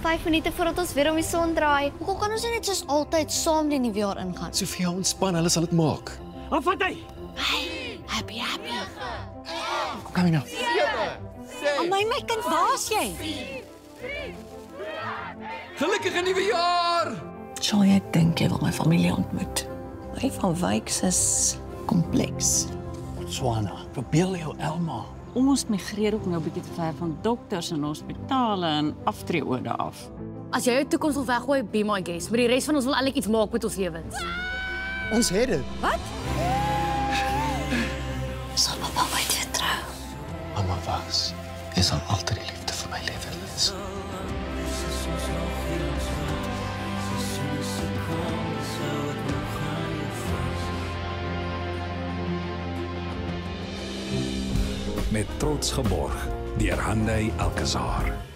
5 minute voordat ons weer om die son draai. Hoekom kan ons nie net soos altyd saam die nuwe jaar ingaan? Sofia, ontspan, hulle sal dit maak. Wat vat hy? Happy. Kom kan jy nou? My kind, waar's jy? Gelukkige nuwe jaar! Sal jy dink jy wil my familie ontmoet? My van Wyks is kompleks. Swana, verbeel jou Elma. Ons migreer ook nou 'n bietjie te ver van dokters en hospitale en aftreeorde af. As jy jou toekoms wil weggooi, be my guest. Maar die res van ons wil eintlik iets maak met ons lewens. Ons het dit. Sal papa ooit weer trou? Mama was. Jy sal altyd die liefde vir my lewe wees. Met trots geborg deur Hyundai Alcazar.